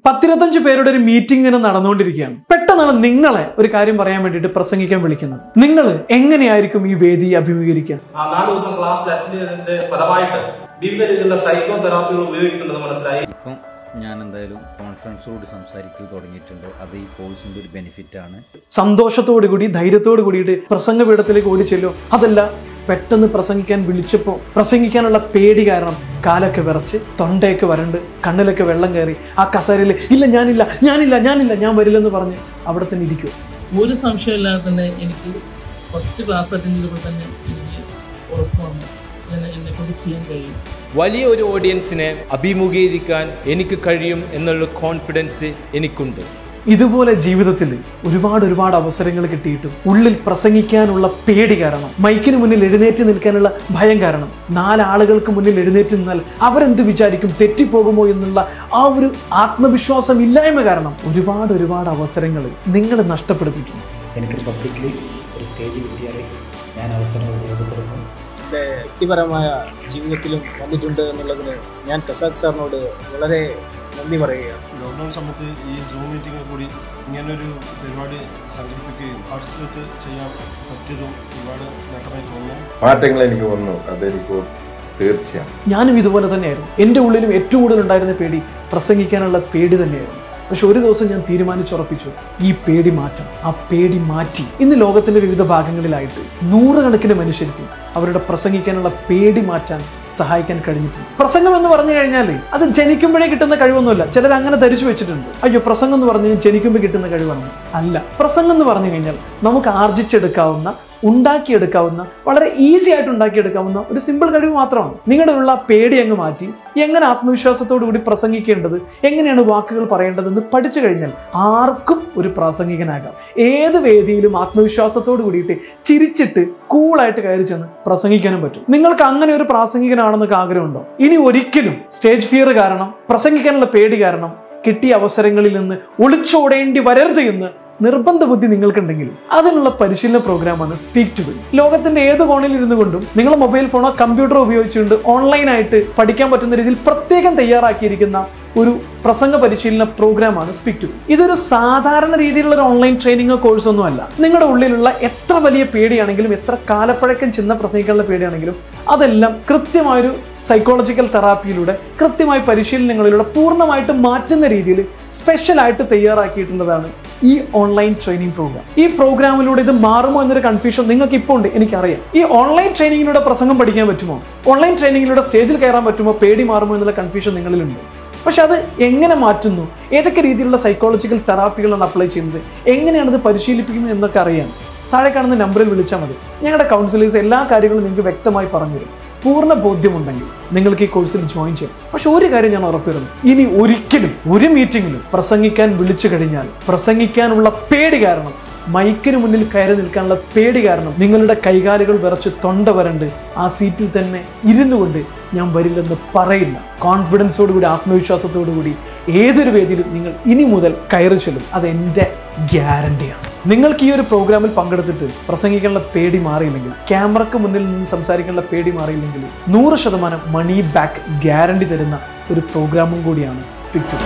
10-25 പേരുടെ ഒരു മീറ്റിംഗ് ഇങ്ങനെ നടന്നുകൊണ്ടിരിക്കുകയാണ്. പെട്ടെന്നാണ് നിങ്ങളെ ഒരു കാര്യം പറയാൻ വേണ്ടിയിട്ട് പ്രസംഗിക്കാൻ വിളിക്കുന്നത്. നിങ്ങൾ എങ്ങനെയായിരിക്കും ഈ വേദിയെ അഭിമുഖീകരിക്കുക? 4 ദിവസം ക്ലാസ്സിൽ അറ്റൻഡ് ചെയ്തതിന്റെ ഫലമായിട്ട് വിവിധ രീതിയിലുള്ള സൈക്കോ തെറാപ്പികൾ ഉപയോഗിക്കുന്നുണ്ടെന്ന് മനസ്സിലായി. ഇപ്പം ഞാൻ എന്തായാലും കോൺഫിഡൻസോട് സംസാരിക്കൽ തുടങ്ങിയിട്ടുണ്ട്. അത് ഈ കോഴ്സിന്റെ ഒരു ബെനിഫിറ്റ് ആണ്. സന്തോഷത്തോടു കൂടി ധൈര്യത്തോടു കൂടിയിട്ട് പ്രസംഗപീഠത്തിലേക്ക് ഓടി ചെല്ലോ. അതല്ല, പെട്ടെന്ന് പ്രസംഗിക്കാൻ വിളിച്ചപ്പോൾ പ്രസംഗിക്കാനുള്ള പേടി കാരണം കാലൊക്കെ വിറച്ച് തൊണ്ടയൊക്കെ വരണ്ട് കണ്ണിലൊക്കെ വെള്ളം കയറി ആ കസേരയിൽ ഇല്ല ഞാൻ വരില്ലെന്ന് പറഞ്ഞ് അവിടെ തന്നെ ഇരിക്കും. ഒരു സംശയമില്ലാതെ തന്നെ എനിക്ക് ഫസ്റ്റ് ക്ലാസ് അറ്റൻഡ് ചെയ്തപ്പോൾ തന്നെ എനിക്ക് ഉറപ്പാണ് എന്നെ കൊണ്ട് ചെയ്യാൻ കഴിയും. വലിയ ഒരു ഓഡിയൻസിനെ അഭിമുഖീകരിക്കാൻ എനിക്ക് കഴിയും എന്നുള്ള കോൺഫിഡൻസ് എനിക്കുണ്ട്. ഇതുപോലെ ജീവിതത്തിൽ ഒരുപാട് അവസരങ്ങൾ കിട്ടിയിട്ടും ഉള്ളിൽ പ്രസംഗിക്കാനുള്ള പേടി കാരണം, മൈക്കിന് മുന്നിൽ എഴുന്നേറ്റ് നിൽക്കാനുള്ള ഭയം കാരണം, 4 ആളുകൾക്ക് മുന്നിൽ എഴുന്നേറ്റ് നിന്നാൽ അവരെന്ത് വിചാരിക്കും, തെറ്റിപ്പോകുമോ എന്നുള്ള ആ ഒരു ആത്മവിശ്വാസം ഇല്ലായ്മ കാരണം ഒരുപാട് അവസരങ്ങൾ നിങ്ങൾ നഷ്ടപ്പെടുത്തിയിട്ടുണ്ട്. എനിക്കൊരു പബ്ലിക്കലി ഒരു സ്റ്റേജ് കിട്ടിയാൽ ഞാൻ അവസരങ്ങൾ ഉപയോഗപ്പെടുത്തും. എൻ്റെ വ്യക്തിപരമായ ജീവിതത്തിലും വന്നിട്ടുണ്ട് എന്നുള്ളതിന് ഞാൻ കസാഖ് സാറിനോട് വളരെ നന്ദി പറയുകയാണ്. ലോക്ക്ഡൗൺ സമയത്ത് ഈ സൂം മീറ്റിംഗ് കൂടി ഇങ്ങനൊരു പരിപാടി സംഘടിപ്പിക്കുകയും പാർട്ടിസിപ്പേറ്റ് ചെയ്യാൻ പറ്റിയതും ഒരുപാട് നേട്ടമായി തോന്നുന്നു. മാറ്റങ്ങൾ എനിക്ക് വന്നു, അതെനിക്ക് തീർച്ചയാണ്. ഞാനും ഇതുപോലെ തന്നെയായിരുന്നു. എൻ്റെ ഉള്ളിലും ഏറ്റവും കൂടുതൽ ഉണ്ടായിരുന്ന പേടി പ്രസംഗിക്കാനുള്ള പേടി തന്നെയായിരുന്നു. പക്ഷെ ഒരു ദിവസം ഞാൻ തീരുമാനിച്ചുറപ്പിച്ചു, ഈ പേടി മാറ്റം. ആ പേടി മാറ്റി ഇന്ന് ലോകത്തിന്റെ വിവിധ ഭാഗങ്ങളിലായിട്ട് 100 കണക്കിന് മനുഷ്യർക്ക് അവരുടെ പ്രസംഗിക്കാനുള്ള പേടി മാറ്റാൻ സഹായിക്കാൻ കഴിഞ്ഞിട്ടുണ്ട്. പ്രസംഗം എന്ന് പറഞ്ഞു കഴിഞ്ഞാൽ അത് ജനിക്കുമ്പോഴേ കിട്ടുന്ന കഴിവൊന്നുമില്ല. ചിലർ അങ്ങനെ ധരിച്ചു വെച്ചിട്ടുണ്ട്, അയ്യോ പ്രസംഗം എന്ന് പറഞ്ഞു ജനിക്കുമ്പോൾ കിട്ടുന്ന കഴിവാണ്. അല്ല, പ്രസംഗം എന്ന് പറഞ്ഞു കഴിഞ്ഞാൽ നമുക്ക് ആർജിച്ചെടുക്കാവുന്ന, ഉണ്ടാക്കിയെടുക്കാവുന്ന, വളരെ ഈസി ആയിട്ട് ഉണ്ടാക്കിയെടുക്കാവുന്ന ഒരു സിമ്പിൾ കഴിവ് മാത്രമാണ്. നിങ്ങളുടെ ഉള്ള പേടി അങ്ങ് മാറ്റി എങ്ങനെ ആത്മവിശ്വാസത്തോടു കൂടി പ്രസംഗിക്കേണ്ടത്, എങ്ങനെയാണ് വാക്കുകൾ പറയേണ്ടതെന്ന് പഠിച്ചു കഴിഞ്ഞാൽ ആർക്കും ഒരു പ്രാസംഗികനാകാം. ഏത് വേദിയിലും ആത്മവിശ്വാസത്തോടു കൂടിയിട്ട് ചിരിച്ചിട്ട് കൂളായിട്ട് കയറി ചെന്ന് പ്രസംഗിക്കാനും പറ്റും. നിങ്ങൾക്ക് അങ്ങനെ ഒരു പ്രാസംഗികനാണെന്നൊക്കെ ആഗ്രഹമുണ്ടോ? ഇനി ഒരിക്കലും സ്റ്റേജ് ഫിയർ കാരണം, പ്രസംഗിക്കാനുള്ള പേടി കാരണം കിട്ടിയ അവസരങ്ങളിൽ നിന്ന് ഒളിച്ചോടേണ്ടി വരരുത് എന്ന് നിർബന്ധ ബുദ്ധി നിങ്ങൾക്കുണ്ടെങ്കിൽ അതിനുള്ള പരിശീലന പ്രോഗ്രാമാണ് സ്പീക്ക് ടു വിൻ. ലോകത്തിന്റെ ഏത് കോണിൽ ഇരുന്നു കൊണ്ടും നിങ്ങൾ മൊബൈൽ ഫോണോ കമ്പ്യൂട്ടറോ ഉപയോഗിച്ചുകൊണ്ട് ഓൺലൈനായിട്ട് പഠിക്കാൻ പറ്റുന്ന രീതിയിൽ പ്രത്യേകം തയ്യാറാക്കിയിരിക്കുന്ന ഒരു പ്രസംഗ പരിശീലന പ്രോഗ്രാമാണ് സ്പീക്ക് ടു വിൻ. ഇതൊരു സാധാരണ രീതിയിലുള്ള ഒരു ഓൺലൈൻ ട്രെയിനിങ്ങോ കോഴ്സോ ഒന്നും അല്ല. നിങ്ങളുടെ ഉള്ളിലുള്ള എത്ര വലിയ പേടിയാണെങ്കിലും, എത്ര കാലപ്പഴക്കം ചെന്ന പ്രസംഗിക്കാനുള്ള പേടിയാണെങ്കിലും അതെല്ലാം കൃത്യമായൊരു സൈക്കോളജിക്കൽ തെറാപ്പിയിലൂടെ, കൃത്യമായ പരിശീലനങ്ങളിലൂടെ പൂർണ്ണമായിട്ട് മാറ്റുന്ന രീതിയിൽ സ്പെഷ്യലായിട്ട് തയ്യാറാക്കിയിട്ടുള്ളതാണ് ഈ ഓൺലൈൻ ട്രെയിനിങ് പ്രോഗ്രാം. ഈ പ്രോഗ്രാമിലൂടെ ഇത് മാറുമോ എന്നൊരു കൺഫ്യൂഷൻ നിങ്ങൾക്ക് ഇപ്പോൾ ഉണ്ട്, എനിക്കറിയാം. ഈ ഓൺലൈൻ ട്രെയിനിങ്ങിലൂടെ പ്രസംഗം പഠിക്കാൻ പറ്റുമോ, ഓൺലൈൻ ട്രെയിനിങ്ങിലൂടെ സ്റ്റേജിൽ കയറാൻ പറ്റുമോ, പേടി മാറുമോ എന്നുള്ള കൺഫ്യൂഷൻ നിങ്ങളിലുണ്ട്. പക്ഷെ അത് എങ്ങനെ മാറ്റുന്നു, ഏതൊക്കെ രീതിയിലുള്ള സൈക്കോളജിക്കൽ തെറാപ്പികളാണ് അപ്ലൈ ചെയ്യുന്നത്, എങ്ങനെയാണത് പരിശീലിപ്പിക്കുന്നത് എന്നൊക്കെ അറിയാൻ താഴെ കാണുന്ന നമ്പറിൽ വിളിച്ചാൽ മതി. ഞങ്ങളുടെ കൗൺസിലേഴ്സ് എല്ലാ കാര്യങ്ങളും നിങ്ങൾക്ക് വ്യക്തമായി പറഞ്ഞുതരും. പൂർണ്ണ ബോധ്യമുണ്ടെങ്കിൽ നിങ്ങൾക്ക് ഈ കോഴ്സിൽ ജോയിൻ ചെയ്യാം. പക്ഷെ ഒരു കാര്യം ഞാൻ ഉറപ്പിരുന്നു, ഇനി ഒരിക്കലും ഒരു മീറ്റിങ്ങിലും പ്രസംഗിക്കാൻ വിളിച്ചു കഴിഞ്ഞാൽ പ്രസംഗിക്കാനുള്ള പേടി കാരണം, മൈക്കിന് മുന്നിൽ കയറി നിൽക്കാനുള്ള പേടി കാരണം നിങ്ങളുടെ കൈകാലുകൾ വിറച്ച് തൊണ്ട വരണ്ട് ആ സീറ്റിൽ തന്നെ ഇരുന്നു കൊണ്ട് ഞാൻ വരില്ലെന്ന് പറയില്ല. കോൺഫിഡൻസോടുകൂടി, ആത്മവിശ്വാസത്തോടു കൂടി ഏതൊരു വേദിയിലും നിങ്ങൾ ഇനി മുതൽ കയറി ചെല്ലും. അത് എൻ്റെ ഗ്യാരണ്ടിയാണ്. നിങ്ങൾക്ക് ഈ ഒരു പ്രോഗ്രാമിൽ പങ്കെടുത്തിട്ട് പ്രസംഗിക്കാനുള്ള പേടി മാറിയില്ലെങ്കിൽ, ക്യാമറക്ക് മുന്നിൽ നിന്ന് സംസാരിക്കാനുള്ള പേടി മാറിയില്ലെങ്കിൽ 100% മണി ബാക്ക് ഗ്യാരണ്ടി തരുന്ന ഒരു പ്രോഗ്രാമും കൂടിയാണ് സ്പീക്ക് ടു.